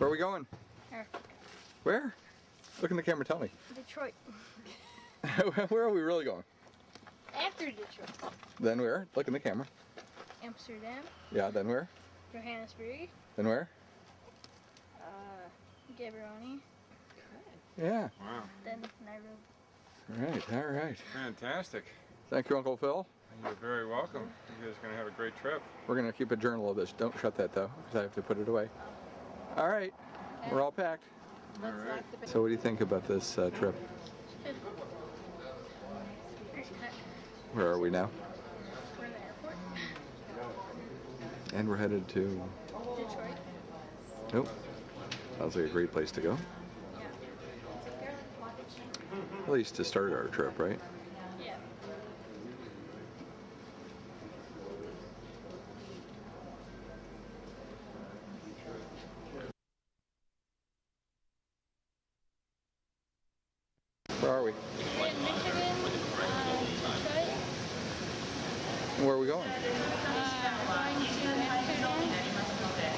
Where are we going? Here. Where? Look in the camera, tell me. Detroit. Where are we really going? After Detroit. Then where? Look in the camera. Amsterdam. Yeah, then where? Johannesburg. Then where? Gaborone. Yeah. Wow. Then Nairobi. All right. Fantastic. Thank you, Uncle Phil. You're very welcome. You guys are going to have a great trip. We're going to keep a journal of this. Don't shut that, though, because I have to put it away. All right. We're all packed. All right. So what do you think about this trip? Where are we now? We're in the airport. And we're headed to... Detroit. Nope. Sounds like a great place to go. Yeah. At least to start our trip, right? Yeah. Where are we? We're in Michigan. Detroit. And where are we going? Going to Amsterdam.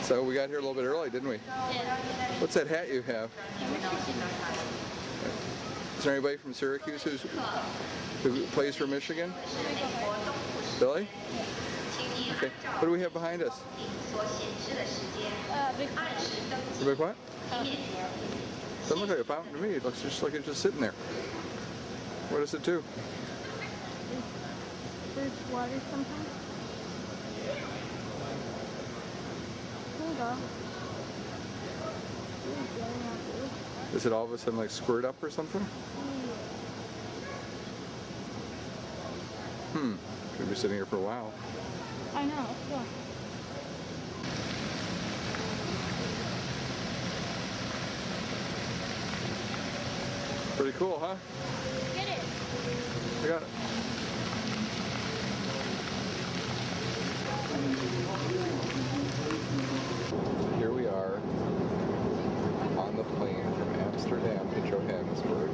So we got here a little bit early, didn't we? Yeah. What's that hat you have? Is there anybody from Syracuse who plays for Michigan? Billy? Okay. What do we have behind us? Big The big what? Doesn't look like a fountain to me. It looks just like it's just sitting there. What does it do? There's water sometimes. Hold on. Does it all of a sudden like squirt up or something? Could be sitting here for a while. I know. Yeah. Pretty cool, huh? Get it. I got it. Here we are on the plane from Amsterdam to Johannesburg.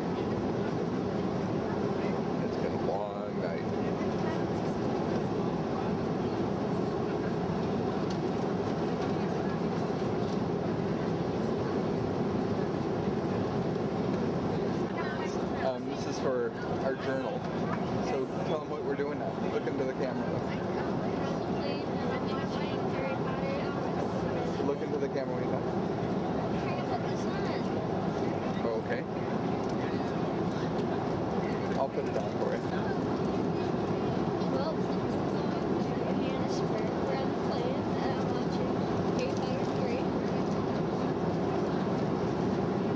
It's been a long night. This is for our journal. So tell them what we're doing now. Look into the camera. Look into the camera when you're done. Oh, okay. I'll put it on for you. Well, Johannesburg. We're on the plane and I'm watching Harry Potter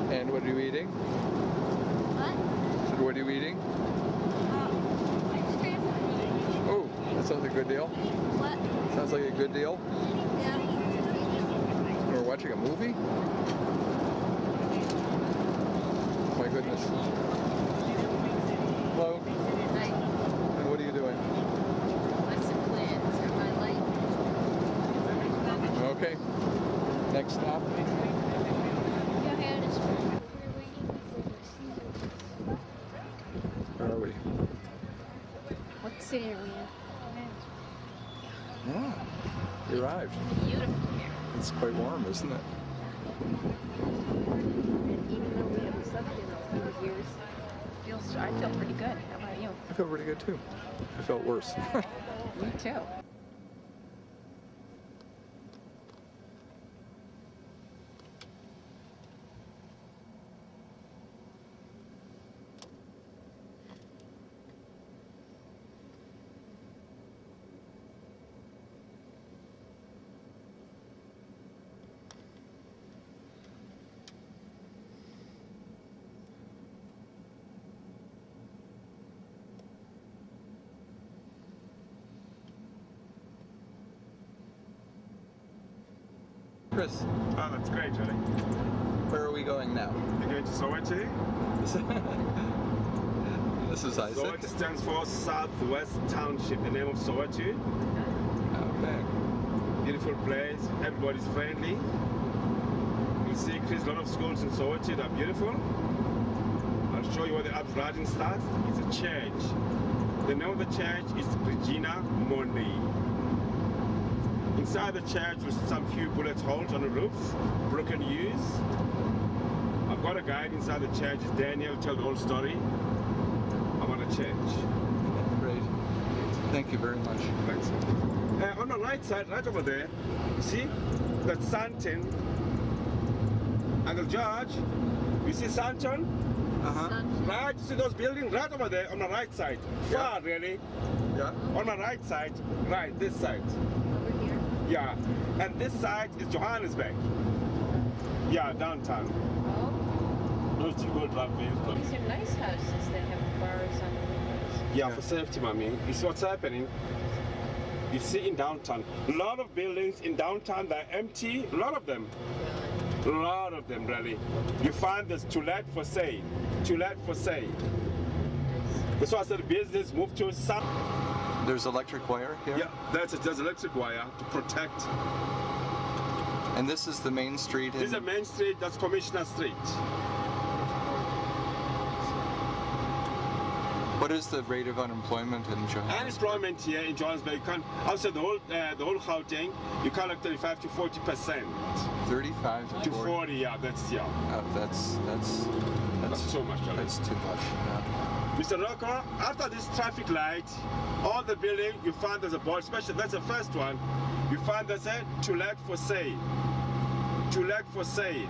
3. And what are you eating? What? What are you eating? Ice cream. Oh, that sounds like a good deal. What? Sounds like a good deal. Yeah. We're watching a movie? My goodness. Hello. Hi. And what are you doing? What's the plans for my life? Okay. Next stop. Johannesburg. We're waiting for the season. Where are we? What city are we in? Yeah. You arrived. Beautiful here. It's quite warm, isn't it? And even though we haven't slept in a few years, I feel pretty good. How about you? I feel pretty good too. I felt worse. Me too. Chris, Oh, that's great, Johnny. where are we going now? You're going to Soweto? This is Isaac. Soweto stands for Southwest Township, the name of Soweto. Okay. Beautiful place, everybody's friendly. You see, Chris, a lot of schools in Soweto that are beautiful. I'll show you where the uprising starts. It's a church. The name of the church is Regina Mundi. In Inside the church with some few bullet holes on the roof, broken use. I've got a guide inside the church. It's Daniel, tell the whole story about the church. Great. Thank you very much. Thanks. On the right side, right over there, you see that's Santon. Uncle George, you see Santon? Right, you see those buildings right over there on the right side. Far, really. Yeah. On the right side, right, this side. Over here. Yeah, and this side is Johannesburg. Yeah, downtown. Oh, Those two gold driveways. these are nice houses. They have bars on the windows. Yeah, for safety, mommy. You see what's happening? You see in downtown, a lot of buildings in downtown that are empty, a lot of them. A lot of them, really. You find this to let for sale. To let for sale. That's why I said the business moved to some. There's electric wire here. Yeah, that's it. There's electric wire to protect. And this is the main street. This is the main street, that's Commissioner Street. What is the rate of unemployment in Johannesburg? Unemployment here in Johannesburg, you can't, outside the whole Gauteng, you can't like 35 to 40%. 35 To 40, yeah, that's That's too much. Charlie. That's too much. Yeah. Mr. Rocco, after this traffic light, all the building, you find there's a board, especially that's the first one, you find there's a to let for sale. To let for sale.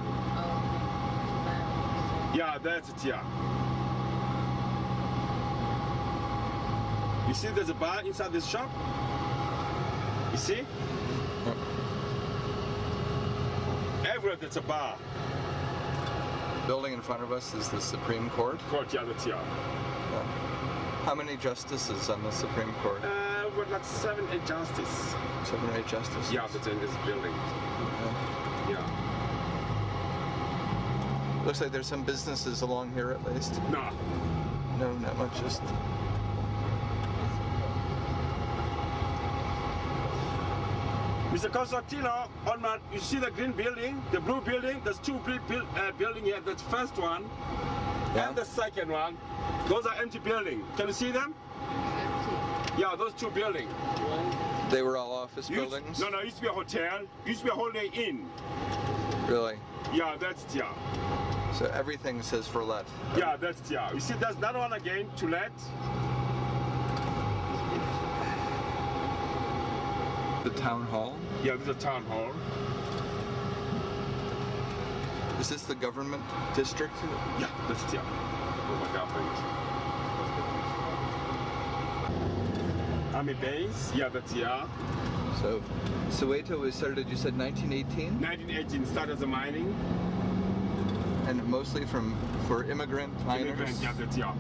Yeah, that's it, yeah. You see there's a bar inside this shop? You see? Yep. Everywhere there's a bar. Building in front of us is the Supreme Court. Court, yeah, that's yeah. Yeah. How many justices on the Supreme Court? We're like 7, 8 justices. 7 or 8 justices. Yeah, that's in this building. Yeah. Yeah. Looks like there's some businesses along here at least. No. No, not much. Just Mr. Constantino, on my, you see the green building, the blue building, there's two green building here, the first one and the second one. Those are empty buildings. Can you see them? Yeah, those two buildings. they were all office buildings. No, it used to be a hotel, used to be a Holiday Inn. Really? Yeah, that's yeah. So everything says for let. Yeah, that's yeah. You see, there's another one again to let. The town hall. Yeah, this is a town hall. Is this the government district? Yeah, that's yeah. Oh my government. Army base. Yeah, that's yeah. So Soweto was started, you said 1918? 1918 started as a mining. And mostly for immigrant miners? Immigrant, yeah, that's yeah.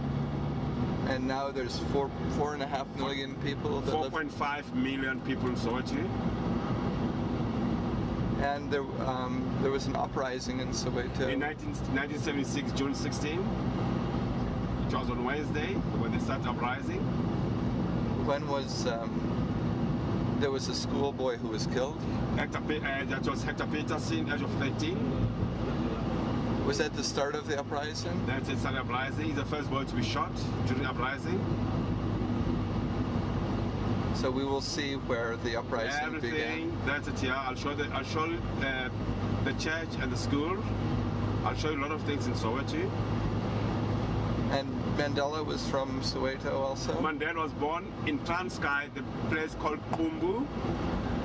And now there's 4.5 million people that live. 4.5 million people in Soweto. And there was an uprising in Soweto. In 1976, June 16. It was on Wednesday when they started uprising. When was there was a schoolboy who was killed? That was Hector Peterson, age of 13. Was that the start of the uprising? That's it, started uprising. He's the first boy to be shot during the uprising. So we will see where the uprising began. That's it. Yeah, I'll show you the church and the school. I'll show you a lot of things in Soweto. And Mandela was from Soweto also? Mandela was born in Transkei, the place called Kumbu.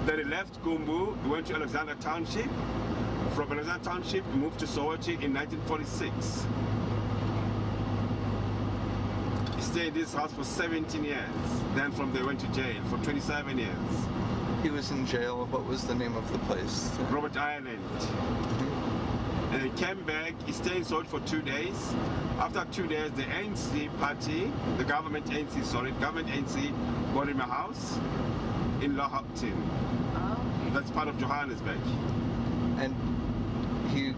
Then he left Kumbu, he went to Alexander Township. From Alexander Township, he moved to Soweto in 1946. He stayed in this house for 17 years. Then from there went to jail for 27 years. He was in jail. What was the name of the place? Robert Island. And he came back, he stayed in Soweto for 2 days. After 2 days, the ANC party, the government ANC bought him a house in Lauri. That's part of Johannesburg. And he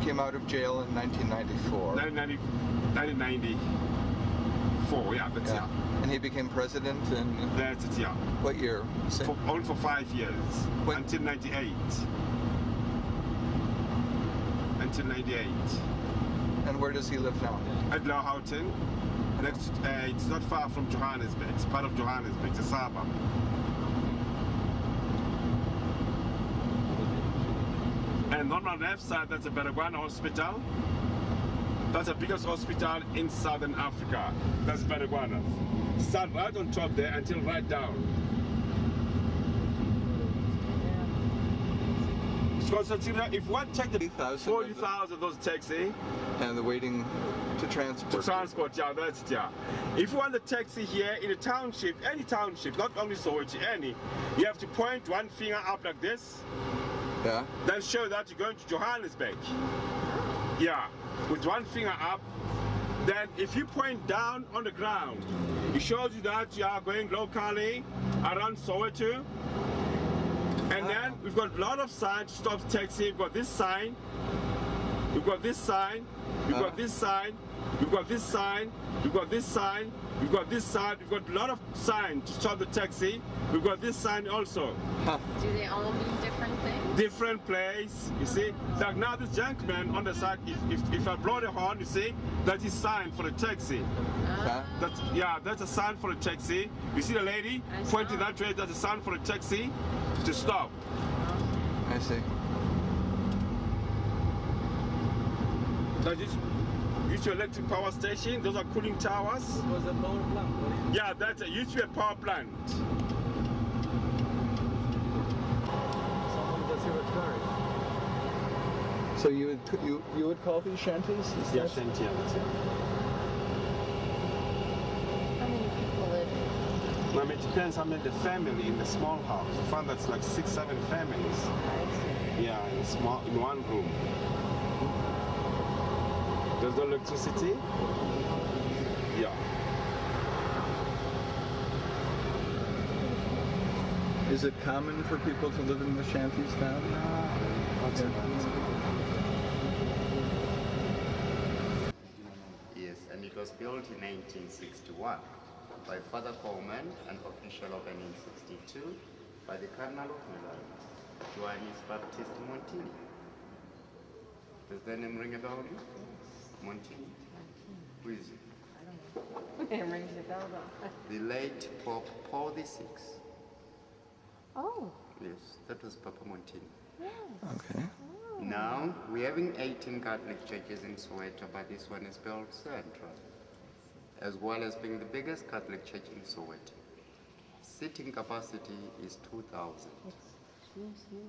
came out of jail in 1994. 1994, yeah, that's yeah. And he became president in That's it, yeah. what year? Only for 5 years, until 98. Until 98. And where does he live now? At Lauri. It's not far from Johannesburg. It's part of Johannesburg. It's a suburb. And on my left side, that's the Baragwana Hospital. That's the biggest hospital in Southern Africa. That's Baragwana. Start right on top there until right down. So if one check the 40,000 those taxi And the waiting to transport. yeah, that's it, yeah. If you want the taxi here in a township, any township, not only Soweto, any, you have to point one finger up like this, Yeah. then show that you're going to Johannesburg. Yeah, with one finger up. Then if you point down on the ground, it shows you that you are going locally around Soweto. And then we've got a lot of signs to stop taxi. We've got this sign, we've got this sign, we've got this sign, we've got this sign, we've got this sign, we've got this sign, we've got a lot of signs to stop the taxi. We've got this sign also. Do they all mean different things? Different place, you see. Like now this gentleman on the side, if I blow the horn, you see, that is sign for the taxi. That's a sign for the taxi. You see the lady pointing that way, that's a sign for the taxi to stop. I see. That is used to electric power station, those are cooling towers. It was a power plant. Yeah, that's used to be a power plant. Someone does your story. So you would call these shanties? Is Yeah, that- shanty, that's it. How many people live? I mean, it depends how many the family in the small house. You find that's like 6, 7 families. Yeah, in one room. There's no electricity. Yeah. Is it common for people to live in the shanties now? Yes, and it was built in 1961 by Father Coleman and official opened in 62 by the Cardinal of Milan, Johannes Baptist Montini. Does that name ring a bell? Montini. Who is it? It rings a bell though. The late Pope Paul VI. Oh, Yes, that was Papa Montini. Okay. Now, we're having 18 Catholic churches in Soweto, but this one is built central, as well as being the biggest Catholic church in Soweto. Seating capacity is 2,000.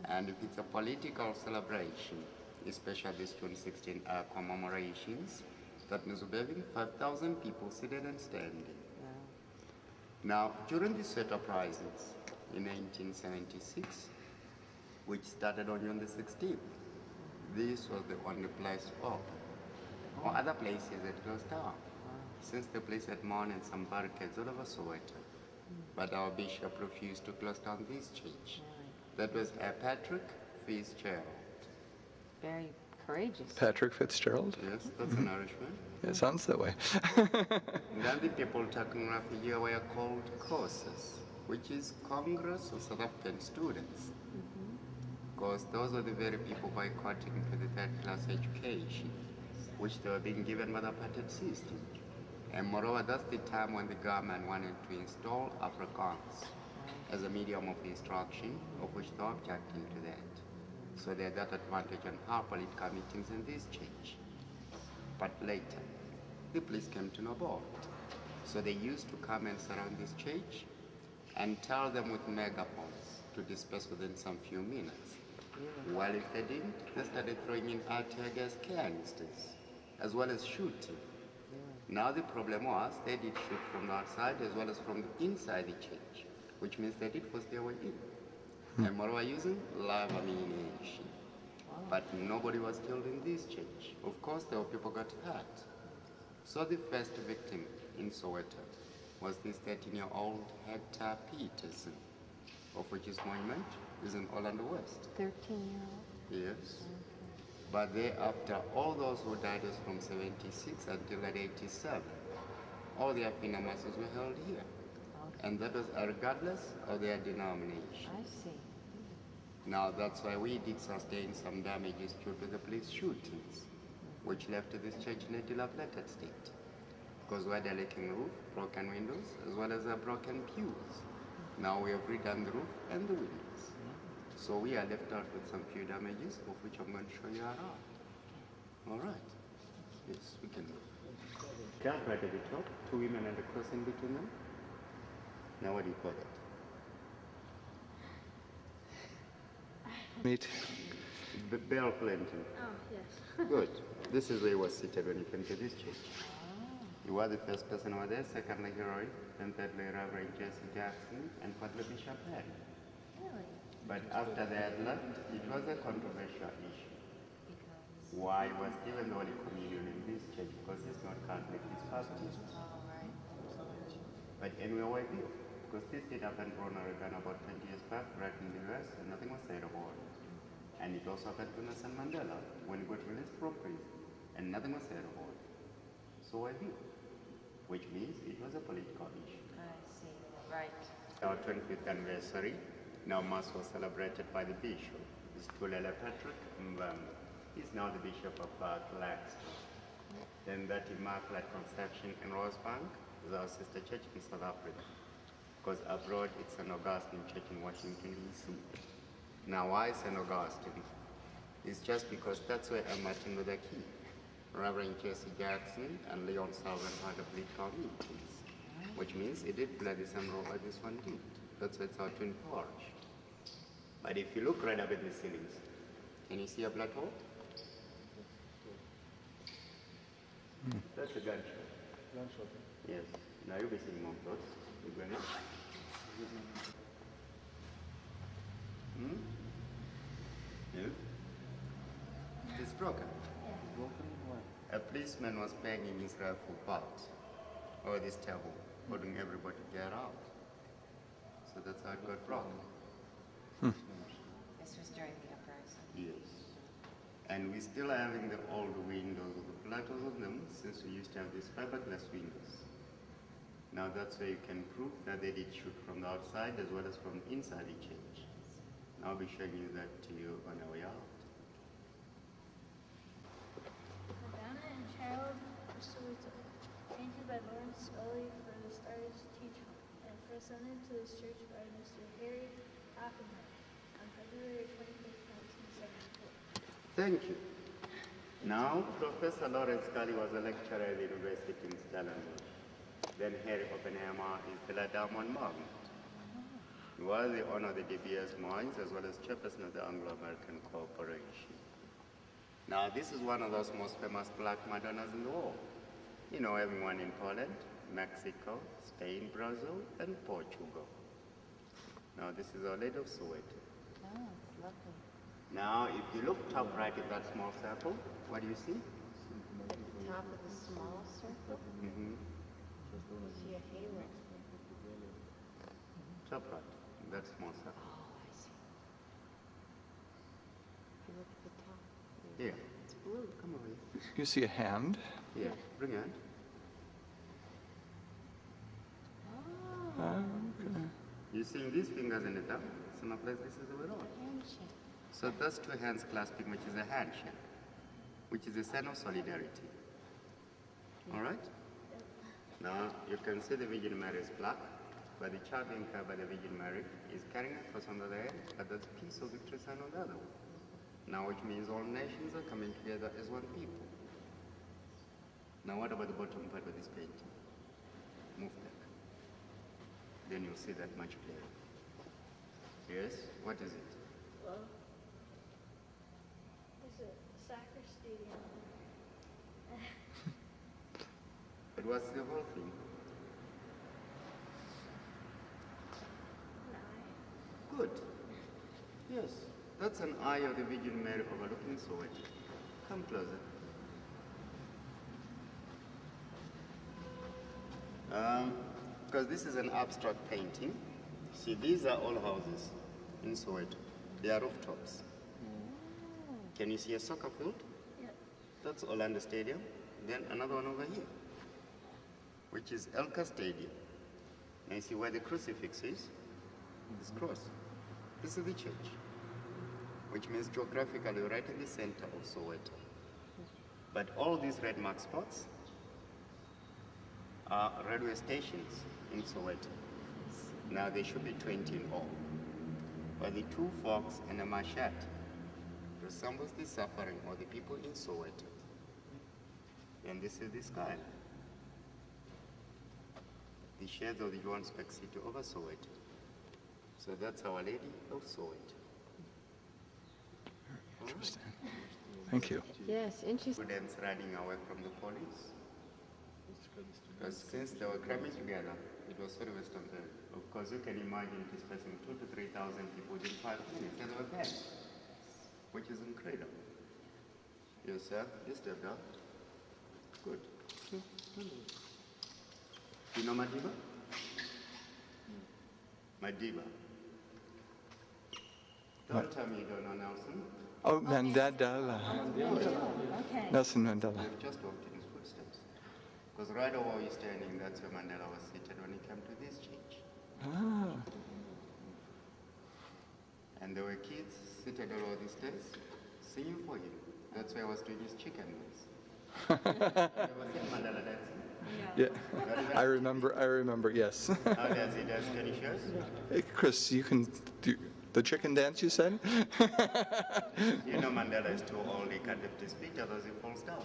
And if it's a political celebration, especially this June 16 commemorations, that means we're having 5,000 people seated and standing. Now, during the Soweto uprisings in 1976, which started on June the 16th, this was the only place open. Or other places that closed down, since the place had mounted some barricades all over Soweto. But our bishop refused to close down this church. That was Patrick Fitzgerald. very courageous. Patrick Fitzgerald? Yes, that's an Irishman. It sounds that way. And then the people talking roughly here were called COSAS, which is Congress of South African Students. Because those were the very people boycotting for the third-class education, which they were being given by the apartheid system. And moreover, that's the time when the government wanted to install Afrikaans as a medium of instruction, of which they were objecting to that. So they had that advantage on our political meetings in this church. But later, the police came to know about it. So they used to come and surround this church and tell them with megaphones to disperse within some few minutes. Well, if they didn't, they started throwing in tear gas canisters, as well as shooting. Now the problem was they did shoot from the outside as well as from the inside the church, which means they did force their way in. And moreover, using live ammunition. But nobody was killed in this church. Of course, there were people got hurt. So the first victim in Soweto was this 13-year-old Hector Peterson, of which his monument is in Orlando West. 13-year-old. Yes. But thereafter, all those who died was from 76 until 87. All their funeral masses were held here. And that was regardless of their denomination. I see. Now that's why we did sustain some damages due to the police shootings, which left this church in a dilapidated state. Because we had a leaking roof, broken windows, as well as broken pews. Now we have redone the roof and the windows. So we are left out with some few damages, of which I'm going to show you around. All right. Yes, we can go. That right at the top, 2 women and a cross in between them. Now what do you call it? Meet. Bell planting. Oh, yes. Good. This is where he was seated when he came to this church. He was the first person over there, secondly Lauri, then thirdly Reverend Jesse Jackson, and fourthly Bishop Penn. Really? But after they had left, it was a controversial issue. Why was given the Holy Communion in this church? Because he's not Catholic, he's Baptist. But anyway, we do. Because this did happen in Oregon about 20 years back, right in the US, and nothing was said about it. And it also happened to Nelson Mandela when he got released from prison, and nothing was said about it. So I do. Which means it was a political issue. I see. Right. Our 25th anniversary, now Mass was celebrated by the Bishop, is Tulele Patrick Mbamba. He's now the Bishop of Claxton. Then that Immaculate Conception in Rosebank is our sister church in South Africa. Because abroad it's St. Augustine Church in Washington, D.C. Now why St. Augustine? It's just because that's where Martin Luther King, Reverend Jesse Jackson, and Leon Sullivan had a political meetings. Which means it did play the same role as this one did. That's why it's our twin parish. But if you look right up at the ceilings, can you see a black hole? That's a gunshot. Gunshot. Yes. Now you'll be seeing more clothes. You're going up. No? It's broken. Broken? Why? A policeman was banging his rifle part over this table, holding everybody to get out. So that's how it got broken. This was during the uprising. Yes. And we're still having the old windows with the platters on them since we used to have these fiberglass windows. Now that's where you can prove that they did shoot from the outside as well as from inside the church. Now I'll be showing you that to you on our way out. Madonna and Child of Soweto, painted by Lauri for the Stars Teach and presented to this church by Mr. Harry Oppenheim on February 25, 1974. Thank you. Now, Professor Lawrence Scully was a lecturer at the University in Stellenbosch. Then Harry Oppenheimer is the Diamond Magnet. He was the owner of the DBS mines as well as chairperson of the Anglo-American Corporation. Now, this is one of those most famous black Madonnas in the world. You know, having one in Poland, Mexico, Spain, Brazil, and Portugal. Now, this is Our Lady of Soweto. Oh, it's lovely. Now, if you look top right in that small circle, what do you see? At the top of the small circle, you see a halo. Top right, in that small circle. Oh, I see. If you look at the top, Here, it's blue. come over here. You see a hand? Here, bring it. Okay. You seeing these fingers in the top? Some of this is the way on. Handshake. So that's two hands clasping, which is a handshake, which is a sign of solidarity. All right? Now, you can see the Virgin Mary's plaque, but the child being carried by the Virgin Mary is carrying a cross on the other end, but there's a piece of victory sign on the other one. Now, which means all nations are coming together as one people. Now, what about the bottom part of this painting? Move back. Then you'll see that much clearer. Yes? What is it? Well, it's a soccer stadium. But what's the whole thing? Good. Yes, that's an eye of the Virgin Mary overlooking Soweto. Come closer. Because this is an abstract painting. See, these are all houses in Soweto. They are rooftops. Can you see a soccer field? Yep. That's Orlando Stadium. Then another one over here, which is Elka Stadium. Now you see where the crucifix is? This cross. This is the church, which means geographically right in the center of Soweto. But all these red mark spots are railway stations in Soweto. Now there should be 20 in all. by the two forks and a machete resembles the suffering of the people in Soweto. And this is the sky. The shades of the Johannesburg city over Soweto. So that's Our Lady of Soweto. Interesting. Thank you. Yes, interesting. Students running away from the police. Because since they were cramming together, it was very Western time. Of course, you can imagine dispersing 2,000 to 3,000 people within 5 minutes, and they were there, which is incredible. Yes, sir. You stepped up. Good. You know Madiba? Madiba. Don't tell me you don't know Nelson. Oh, Mandela. Okay. Nelson Mandela. You've just walked in his footsteps. Because right over where you're standing, that's where Mandela was seated when he came to this church. Ah. And there were kids seated all over the stairs singing for him. That's why I was doing his chicken dance. You ever seen Mandela dancing? Yeah. I remember, yes. How does he dance? Can you show us? Hey, Chris, you can do the chicken dance you said? You know Mandela is too old, he can't lift his feet, otherwise he falls down.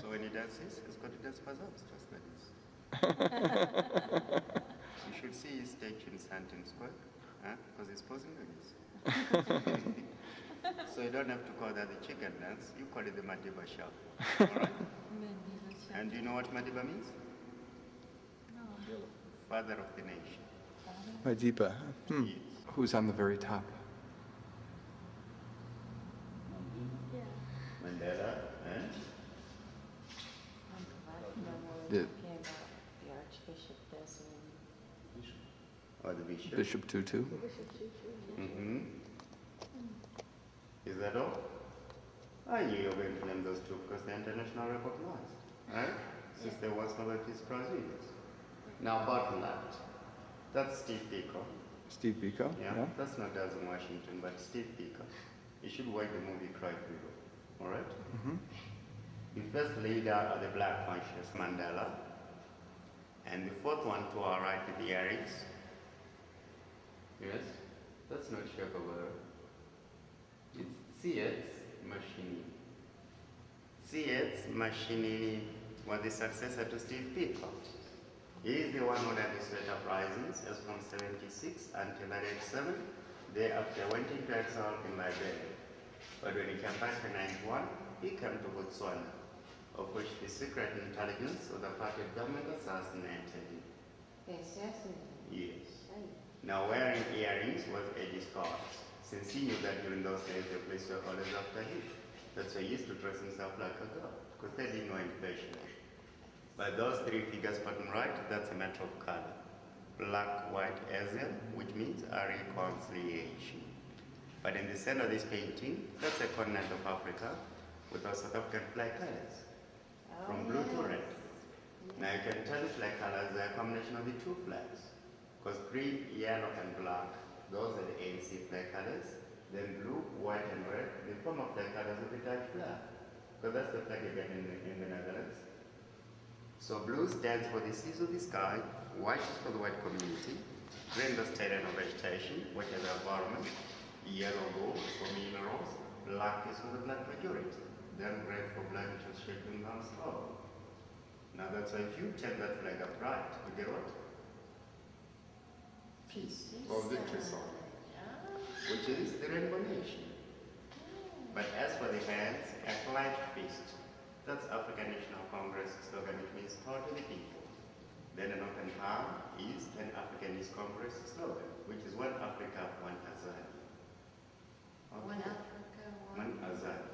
So when he dances, he's got to dance pazos, just like this. You should see his statue in Santon Square, because he's posing like this. So you don't have to call that the chicken dance, you call it the Madiba shuffle. All right? And do you know what Madiba means? No. Father of the nation. Madiba. Yes. Who's on the very top? Mandela, and The The Archbishop Desmond. or the bishop. Bishop Tutu. Mm-hmm. Is that all? I knew you were going to name those two because they're international recognized, right? Since there was Nobel Peace Prize winners. Now, bottom left, that's Steve Biko. Steve Biko. Yeah, that's not Denzel Washington, but Steve Biko. You should watch the movie Cry Freedom, all right? Mm-hmm. The first leader of the Black conscious, Mandela, and the fourth one to our right with the earrings. Yes, that's not Shekabara. It's Tsiets Machini. Tsiets Machini was the successor to Steve Biko. He is the one who led the Soweto uprisings as from 76 until 1987. Thereafter went into exile in Liberia. But when he came back in 91, he came to Botswana, of which the secret intelligence of the apartheid government assassinated him. Yes. Now wearing earrings was a discard, since he knew that during those days the police were always after him. That's why he used to dress himself like a girl, because they didn't know any fashion. But those three figures bottom right, that's a matter of color. Black, white, azure, which means a reconciliation. But in the center of this painting, that's a continent of Africa with our South African flag colors, from blue to red. Now you can tell the flag colors are a combination of the two flags, because green, yellow, and black, those are the ANC flag colors. Then blue, white, and red, the form of flag colors of the Dutch flag, because that's the flag you get in the Netherlands. So blue stands for the seas of the sky, white is for the white community, green the terrain of vegetation, which is the environment, yellow gold for minerals, black is for the black majority, then red for black, which is shaping down slow. Now that's why if you take that flag upright, you get what? Peace or victory song, which is the rainbow nation. But as for the hands, a clenched fist. That's African National Congress slogan, which means power to the people. Then an open palm is an African East Congress slogan, which is one Africa, one Azania. Okay. One Africa, One Azania.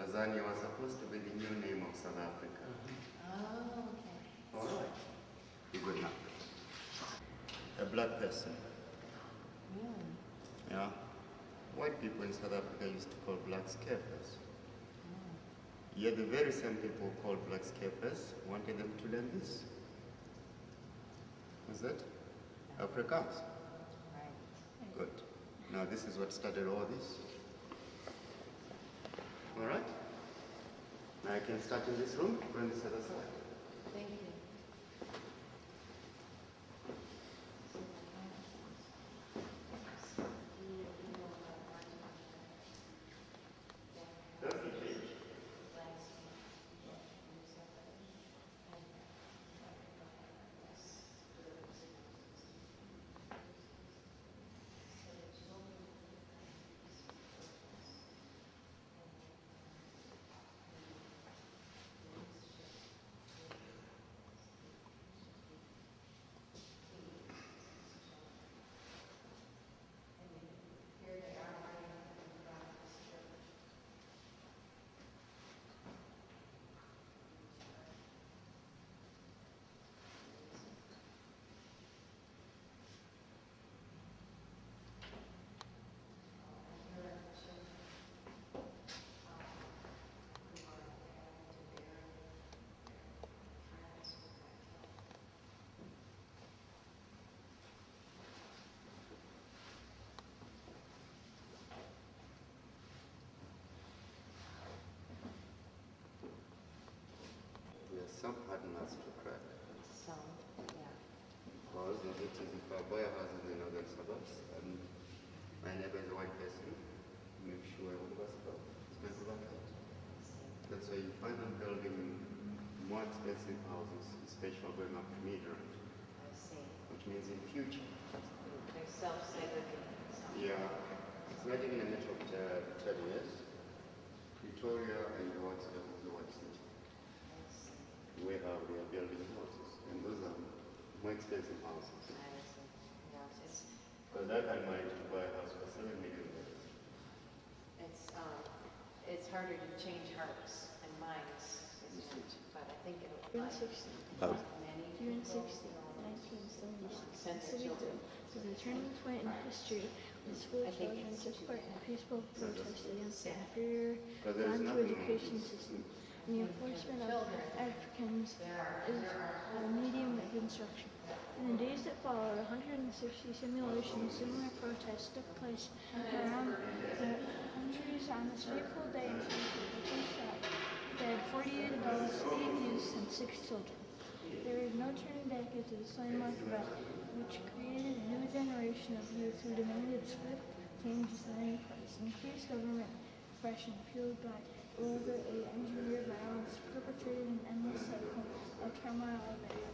Azania was supposed to be the new name of South Africa. Oh, okay. All right. You good now. A black person. Really? Yeah. White people in South Africa used to call blacks kaffirs. Yet the very same people who called blacks kaffirs wanted them to learn this. What's that? Afrikaans. Right. Good. Now this is what started all this. All right? Now I can start in this room, or on this other side. Thank you. some hard nuts to crack. So, yeah. Because if it is if I buy a house in the northern suburbs and my neighbor is a white person, make sure I will pass about. It's my right. That's why you find them building more expensive houses, especially going up to mid-range, I see. which means in future. They're self-segregating. Yeah, it's not even a matter of 10 years. Pretoria and the white stuff is the white city. We are building houses, and those are more expensive houses. Because I can manage to buy a house for $7 million. It's harder to change hearts and minds, isn't it? But I think it'll June find 16th. many June people 16th, 1976. sense of children. Was a turning point in history when school I think children it's took part in peaceful protest against the Yeah. inferior But there's non nothing education system. And the enforcement of Africans is a medium of instruction. In the days that followed, 160 simulations, similar protests took place around the countries on this fateful day in Soweto. They had 48 adults, 8 youths, and 6 children. There is no turning back into the slave market battle, which created a new generation of youth who demanded swift changes at any price. Increased government repression fueled by deliberately engineered violence perpetrated an endless cycle of turmoil and mayhem.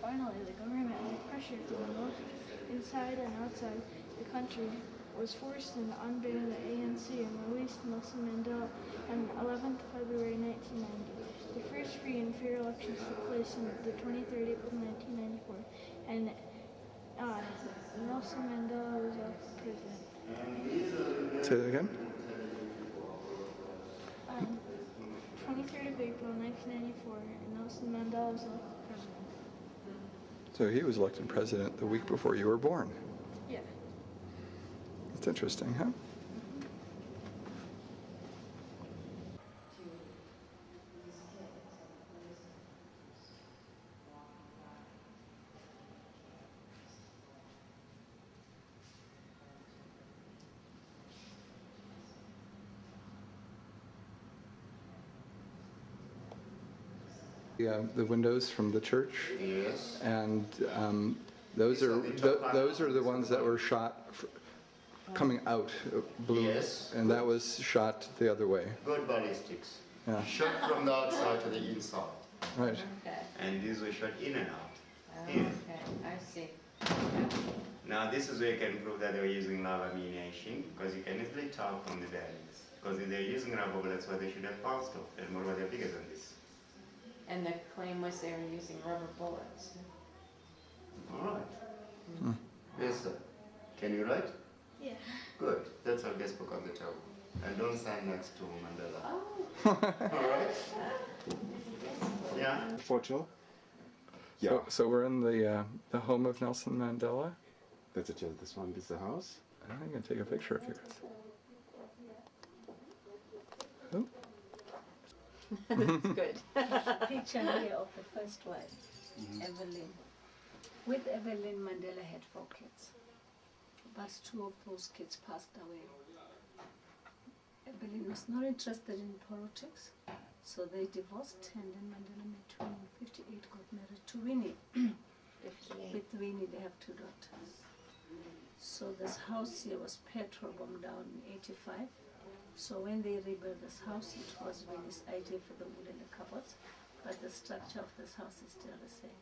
Finally, the government, under pressure from both inside and outside the country, was forced to unban the ANC and released Nelson Mandela on 11th February 1990. The first free and fair elections took place on the 23rd April 1994, and Nelson Mandela was elected president. Say that again? 23rd of April 1994, and Nelson Mandela was elected president. So he was elected president the week before you were born. Yeah. That's interesting, huh? The windows from the church, Yes. and those are those are the ones that were shot coming out blue, Yes. and that was shot the other way. Good ballistics. Yeah. Shot from the outside to the inside. Right. Okay. And these were shot in and out. Okay, I see. Now this is where you can prove that they were using lava ammunition, because you can easily tell from the values. Because if they're using rubber bullets, what they should have bounced off, and more they're bigger than this. And the claim was they were using rubber bullets. All right. Yes, sir. Can you write? Yeah. Good. That's our guest book on the table. And don't stand next to Mandela. Oh. All right. Yeah. Photo. So we're in the home of Nelson Mandela. That's it. This one is the house. I'm gonna take a picture of yours. Oh. That's good. Picture here of the first wife, Evelyn. With Evelyn, Mandela had 4 kids, but 2 of those kids passed away. Evelyn was not interested in politics, so they divorced, and then Mandela met Winnie in 58, got married to Winnie. With Winnie, they have 2 daughters. So this house here was petrol bombed down in 85. So when they rebuilt this house, it was Winnie's idea for the wood and the cupboards, but the structure of this house is still the same.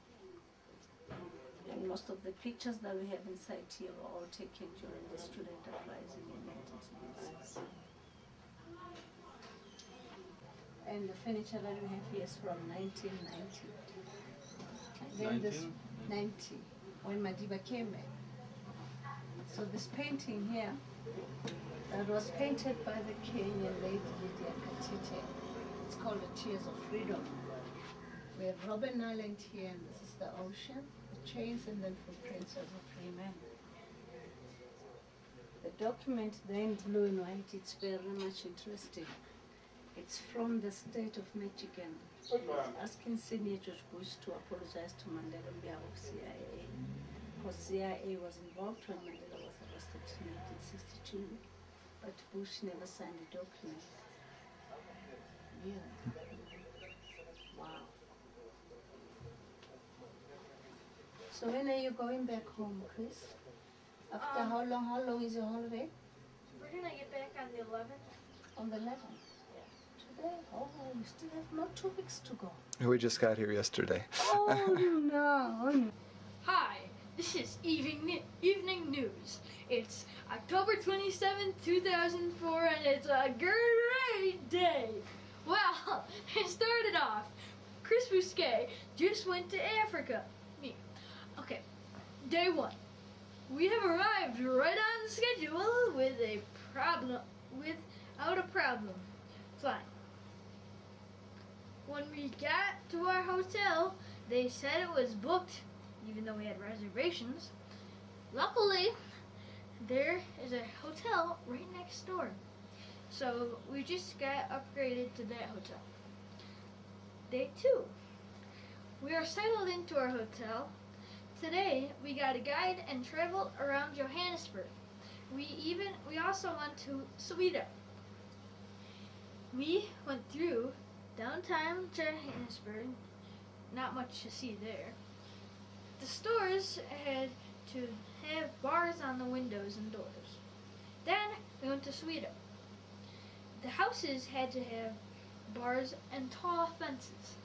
And most of the pictures that we have inside here were all taken during the student uprising in 1976. And the furniture that we have here is from 1990. And then this 90, when Madiba came in. So this painting here, that was painted by the Kenyan lady Lydia Katite. It's called The Tears of Freedom. We have Robben Island here, and this is the ocean, the chains, and then footprints of a free man. The document there in blue and white, it's very much interesting. It's from the state of Michigan. It's asking Senior George Bush to apologize to Mandela on behalf of CIA. Because CIA was involved when Mandela was arrested in 1962. But Bush never signed the document. Yeah. Wow. So when are you going back home, Chris? After how long is your holiday? We're gonna get back on the 11th. On the 11th? Today? Oh, we still have not 2 weeks to go. We just got here yesterday. Oh, no. Hi, this is evening news. It's October 27th, 2004, and it's a great day. Well, it started off. Chris Bousquet just went to Africa. Me. Okay, day 1. We have arrived right on schedule without a problem. Fine. When we got to our hotel, they said it was booked, even though we had reservations. Luckily, there is a hotel right next door. So we just got upgraded to that hotel. Day 2. We are settled into our hotel. Today, we got a guide and traveled around Johannesburg. We also went to Soweto. We went through downtown Johannesburg. Not much to see there. The stores had to have bars on the windows and doors. Then we went to Soweto. The houses had to have bars and tall fences.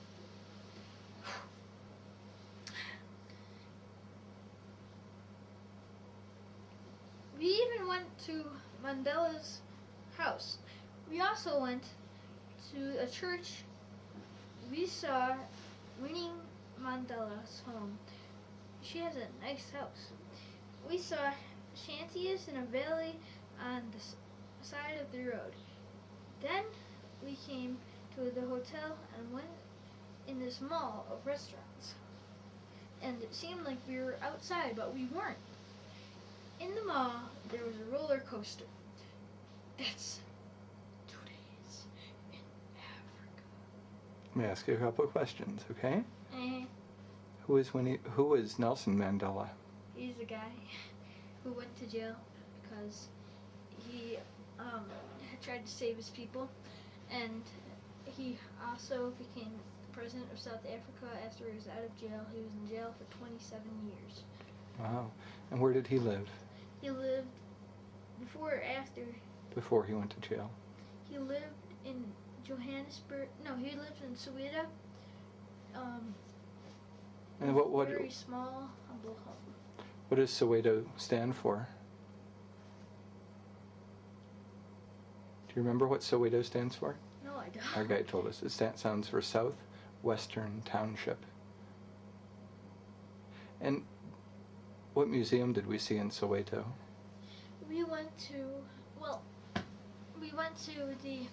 We even went to Mandela's house. We also went to a church. We saw Winnie Mandela's home. She has a nice house. We saw shanties in a valley on the side of the road. Then we came to the hotel and went in this mall of restaurants. And it seemed like we were outside, but we weren't. In the mall, there was a roller coaster. That's 2 days in Africa. Let me ask you a couple of questions, okay? Eh, Who is Nelson Mandela? he's the guy who went to jail because he had tried to save his people, and he also became the president of South Africa after he was out of jail. He was in jail for 27 years. Wow. And where did he live He lived before or after. before he went to jail? He lived in Johannesburg. No, he lived in Soweto. And what Very small, humble home. what does Soweto stand for? Do you remember what Soweto stands for? No, I don't. Our guide told us. It sounds for South Western Township. And what museum did we see in Soweto? We went to the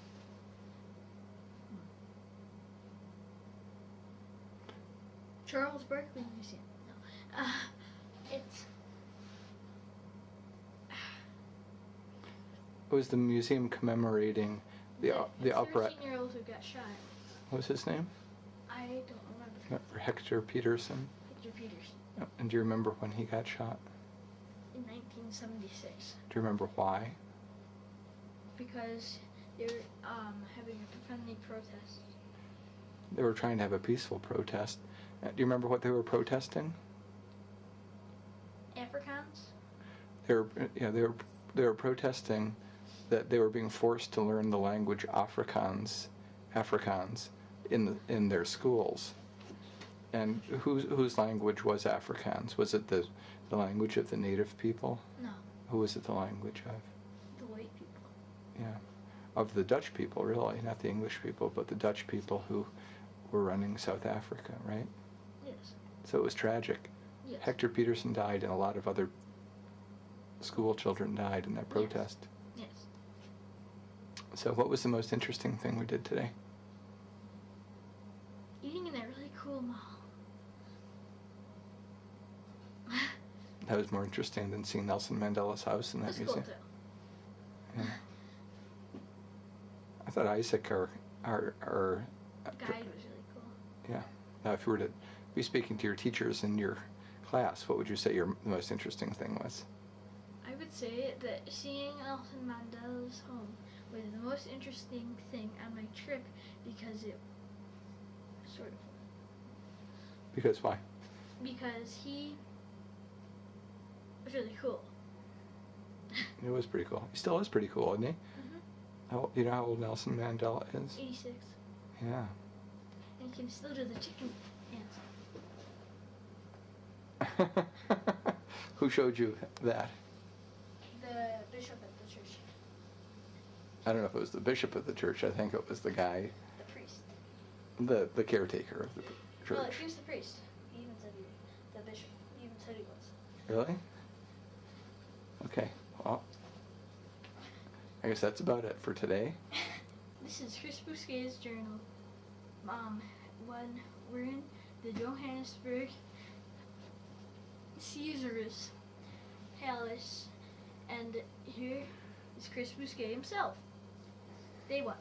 Charles Berkeley Museum. No, it's It was the museum commemorating the upright. 13-year-old who got shot. What was his name? I don't remember. Hector Peterson. Hector Peterson And do you remember when he got shot? in 1976 Do you remember why? because they were having a friendly protest. They were trying to have a peaceful protest. Do you remember what they were protesting? Afrikaans? They were protesting that they were being forced to learn the language Afrikaans in their schools. And whose language was Afrikaans? Was it the language of the native people? No, Who was it the language of? the white people. Yeah, of the Dutch people, really, not the English people, but the Dutch people who were running South Africa, right? Yes. So it was tragic. Yes. Hector Peterson died, and a lot of other school children died in that protest. Yes. So what was the most interesting thing we did today? Eating in that really cool mall. That was more interesting than seeing Nelson Mandela's house in that That's museum. cool too. Yeah. I thought Isaac, our The guide was really cool. yeah. Now, if you were to be speaking to your teachers in your class, what would you say the most interesting thing was? I would say that seeing Nelson Mandela's home was the most interesting thing on my trip because it sort of Because why? because he was really cool. It was pretty cool. He still is pretty cool, isn't he? You know how old Nelson Mandela is? 86. Yeah. And he can still do the chicken dance. Who showed you that? The bishop at the church. I don't know if it was the bishop of the church. I think it was the guy, The priest. the caretaker of the church. Well, he was the priest. He even said the bishop. He even said he was. Really? Okay. Well, I guess that's about it for today. This is Chris Bousquet's journal. When we're in the Johannesburg Caesar's Palace, and here is Chris Bousquet himself. Day 1.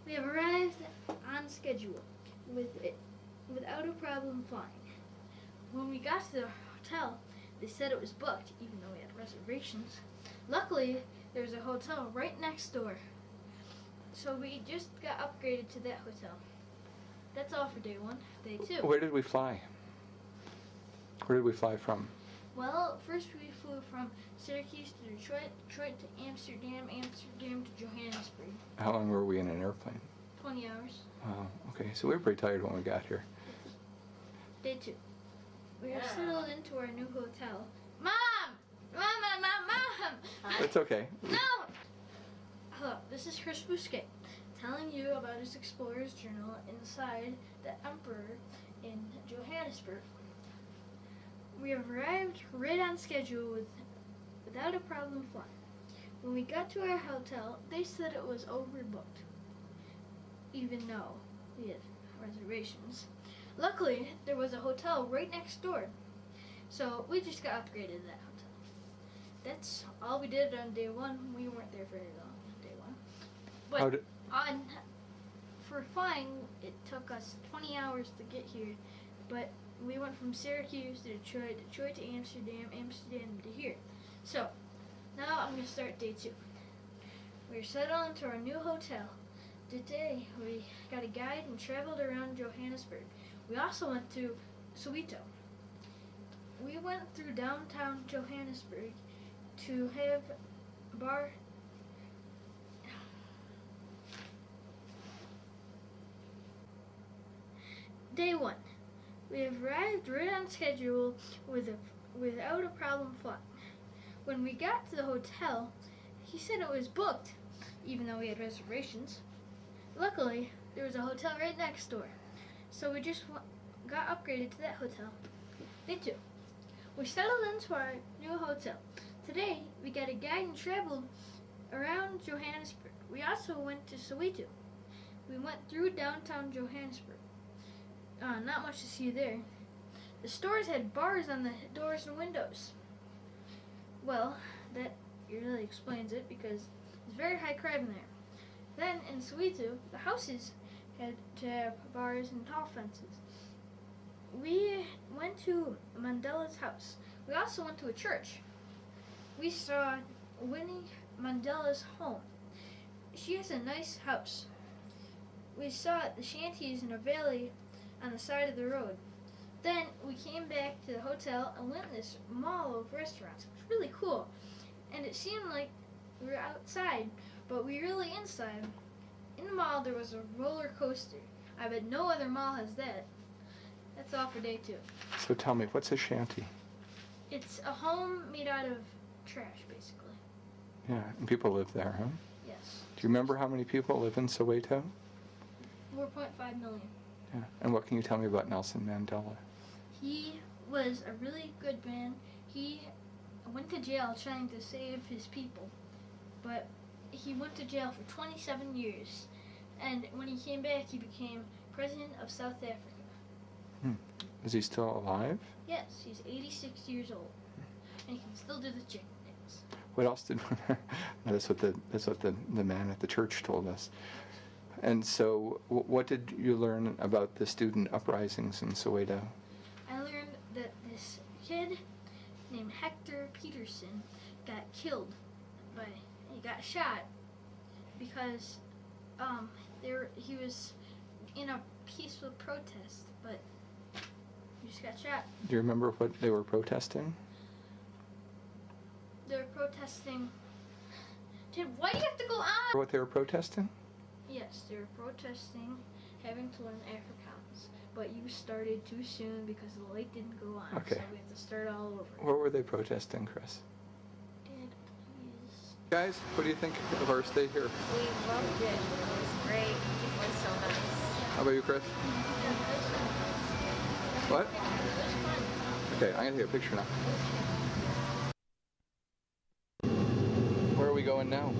We have arrived on schedule without a problem flying. When we got to the hotel, they said it was booked, even though we had reservations. Luckily, there was a hotel right next door, so we just got upgraded to that hotel. That's all for day 1. Day 2. Where did we fly? Where did we fly from? Well, first we flew from Syracuse to Detroit, Detroit to Amsterdam, Amsterdam to Johannesburg. How long were we in an airplane? 20 hours. Oh, okay. So we were pretty tired when we got here. Day 2. We are settled into our new hotel. Mom! Mom! It's okay. No! Hello, this is Chris Bousquet telling you about his explorer's journal inside the Emperor in Johannesburg. We have arrived right on schedule without a problem flying. When we got to our hotel, they said it was overbooked, even though we had reservations. Luckily, there was a hotel right next door, so we just got upgraded to that hotel. That's all we did on day 1. We weren't there very long on day 1. But for flying, it took us 20 hours to get here, but we went from Syracuse to Detroit, Detroit to Amsterdam, Amsterdam to here. So, now I'm going to start day 2. We're settled into our new hotel. Today, we got a guide and traveled around Johannesburg. We also went to Soweto. We went through downtown Johannesburg to have a bar. Day 1. We have arrived right on schedule without a problem flying. When we got to the hotel, he said it was booked, even though we had reservations. Luckily, there was a hotel right next door, so we just got upgraded to that hotel. Day 2. We settled into our new hotel. Today, we got a guide and traveled around Johannesburg. We also went to Soweto. We went through downtown Johannesburg. Not much to see there. The stores had bars on the doors and windows. Well, that really explains it because there's very high crime there. Then in Soweto, the houses had to have bars and tall fences. We went to Mandela's house. We also went to a church. We saw Winnie Mandela's home. She has a nice house. We saw the shanties in a valley on the side of the road. Then we came back to the hotel and went in this mall of restaurants. It was really cool. And it seemed like we were outside, but we were really inside. In the mall there was a roller coaster. I bet no other mall has that. That's all for day 2. So tell me, what's a shanty? It's a home made out of trash, basically. Yeah, and people live there, huh? Yes. Do you remember how many people live in Soweto? 4.5 million. Yeah. And what can you tell me about Nelson Mandela? He was a really good man. He went to jail trying to save his people, but he went to jail for 27 years. And when he came back, he became president of South Africa. Is he still alive? Yes, he's 86 years old, and he can still do the chicken dance. What else did? That's what the man at the church told us. And so, what did you learn about the student uprisings in Soweto? I learned that this kid named Hector Peterson got killed he got shot because he was in a peaceful protest, but he just got shot. Do you remember what they were protesting? They're protesting. Tim, why do you have to go on? What they were protesting? Yes, they were protesting having to learn Afrikaans, but you started too soon because the light didn't go on. Okay. So we have to start all over. What were they protesting, Chris? Dad, please. Guys, what do you think of our stay here? We loved it. It was great. It was so nice. How about you, Chris? What? Okay, I'm gonna take a picture now. Where are we going now?